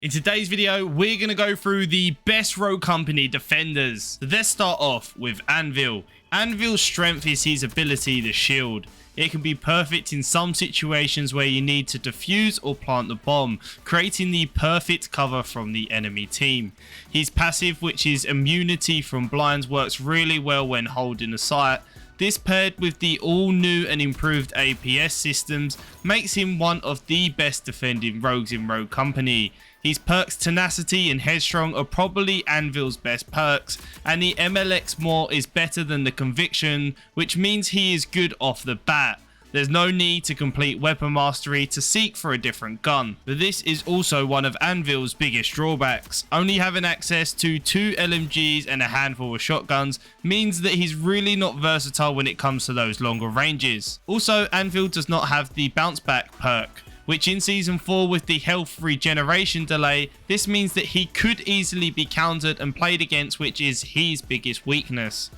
In today's video, we're going to go through the best rogue company defenders. Let's start off with Anvil. Anvil's strength is his ability to shield. It can be perfect in some situations where you need to defuse or plant the bomb, creating the perfect cover from the enemy team. His passive, which is immunity from blinds, works really well when holding a site. This paired with the all new and improved APS systems makes him one of the best defending rogues in Rogue Company. His perks Tenacity and Headstrong are probably Anvil's best perks, and the MLX More is better than the Conviction, which means he is good off the bat. There's no need to complete Weapon Mastery to seek for a different gun, but this is also one of Anvil's biggest drawbacks. Only having access to 2 LMGs and a handful of shotguns means that he's really not versatile when it comes to those longer ranges. Also, Anvil does not have the Bounce Back perk, which in Season 4 with the health regeneration delay, this means that he could easily be countered and played against, which is his biggest weakness.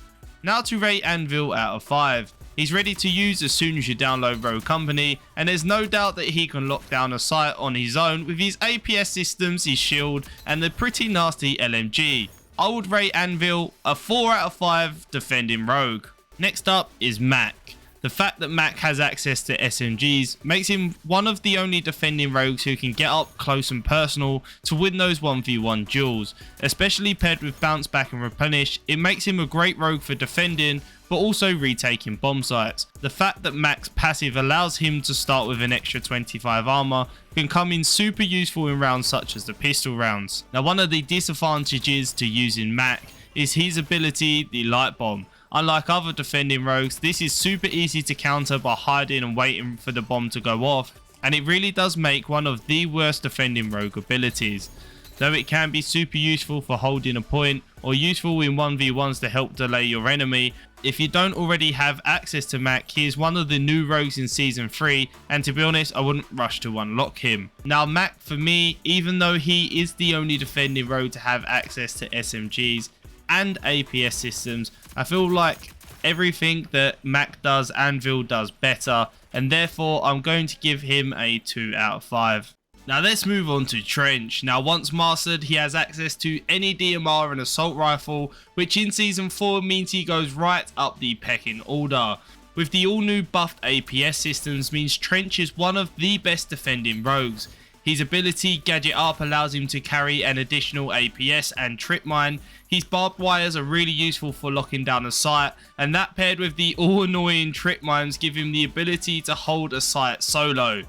Now to rate Anvil out of 5. He's ready to use as soon as you download Rogue Company, and there's no doubt that he can lock down a site on his own with his APS systems, his shield, and the pretty nasty LMG. I would rate Anvil a 4 out of 5 defending rogue. Next up is Mack. The fact that Mack has access to SMGs makes him one of the only defending rogues who can get up close and personal to win those 1v1 duels. Especially paired with Bounce Back and Replenish, it makes him a great rogue for defending, but also retaking bomb sites. The fact that Mack's passive allows him to start with an extra 25 armor can come in super useful in rounds such as the pistol rounds. Now, one of the disadvantages to using Mack is his ability, the light bomb. Unlike other defending rogues, this is super easy to counter by hiding and waiting for the bomb to go off, and it really does make one of the worst defending rogue abilities. Though it can be super useful for holding a point or useful in 1v1s to help delay your enemy, if you don't already have access to Mack, he is one of the new rogues in Season 3, and to be honest, I wouldn't rush to unlock him. Now Mack, for me, even though he is the only defending rogue to have access to SMGs and APS systems, I feel like everything that Mack does, Anvil does better, and therefore I'm going to give him a 2 out of 5. Now let's move on to Trench. Now once mastered, he has access to any DMR and assault rifle, which in Season 4 means he goes right up the pecking order. With the all new buffed APS systems means Trench is one of the best defending rogues. His ability Gadget Up allows him to carry an additional APS and trip mine. His barbed wires are really useful for locking down a site, and that paired with the all annoying trip mines give him the ability to hold a site solo.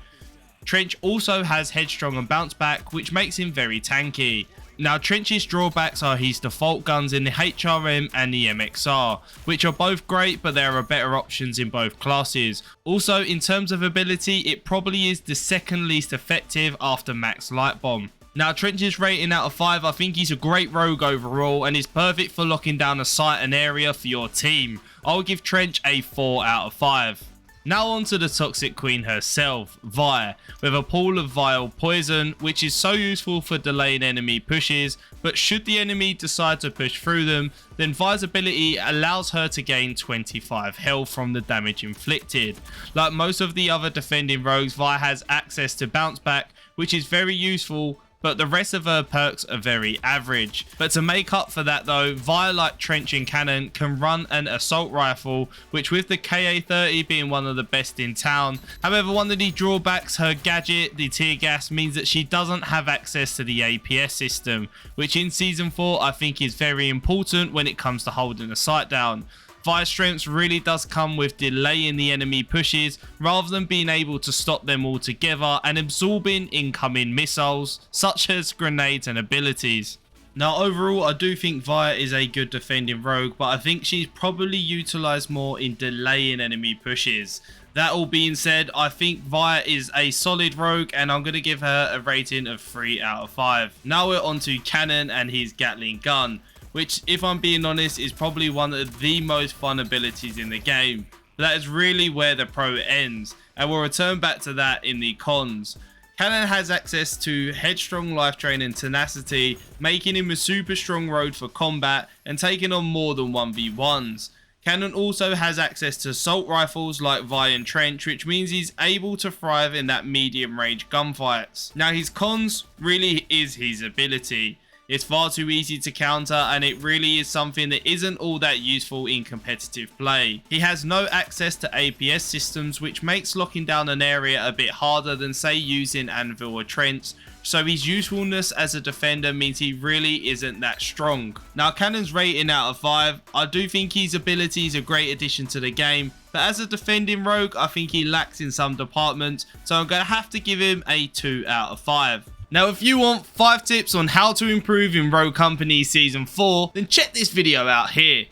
Trench also has Headstrong and Bounce Back, which makes him very tanky. Now Trench's drawbacks are his default guns in the HRM and the MXR, which are both great, but there are better options in both classes. Also, in terms of ability, it probably is the second least effective after Mack's Light Bomb. Now Trench's rating out of 5, I think he's a great rogue overall and is perfect for locking down a site and area for your team. I'll give Trench a 4 out of 5. Now on to the toxic queen herself, Vi, with a pool of vile poison, which is so useful for delaying enemy pushes, but should the enemy decide to push through them, then Vi's ability allows her to gain 25 health from the damage inflicted. Like most of the other defending rogues, Vi has access to Bounce Back, which is very useful, but the rest of her perks are very average. But to make up for that though, Vi, like Trench and Cannon, can run an assault rifle, which with the KA-30 being one of the best in town. However, one of the drawbacks, her gadget, the tear gas, means that she doesn't have access to the APS system, which in Season 4 I think is very important when it comes to holding a site down. Vi's strength really does come with delaying the enemy pushes rather than being able to stop them altogether and absorbing incoming missiles such as grenades and abilities. Now overall, I do think Vi is a good defending rogue, but I think she's probably utilised more in delaying enemy pushes. That all being said, I think Vi is a solid rogue and I'm going to give her a rating of 3 out of 5. Now we're on to Cannon and his Gatling gun, which, if I'm being honest, is probably one of the most fun abilities in the game. But that is really where the pro ends, and we'll return back to that in the cons. Cannon has access to Headstrong, Life Drain and Tenacity, making him a super strong rogue for combat and taking on more than 1v1s. Cannon also has access to assault rifles like Vi and Trench, which means he's able to thrive in that medium range gunfights. Now his cons really is his ability. It's far too easy to counter, and it really is something that isn't all that useful in competitive play. He has no access to APS systems, which makes locking down an area a bit harder than say using Anvil or Trench, so his usefulness as a defender means he really isn't that strong. Now Cannon's rating out of 5, I do think his ability is a great addition to the game, but as a defending rogue I think he lacks in some departments, so I'm going to have to give him a 2 out of 5. Now if you want 5 tips on how to improve in Rogue Company Season 4, then check this video out here.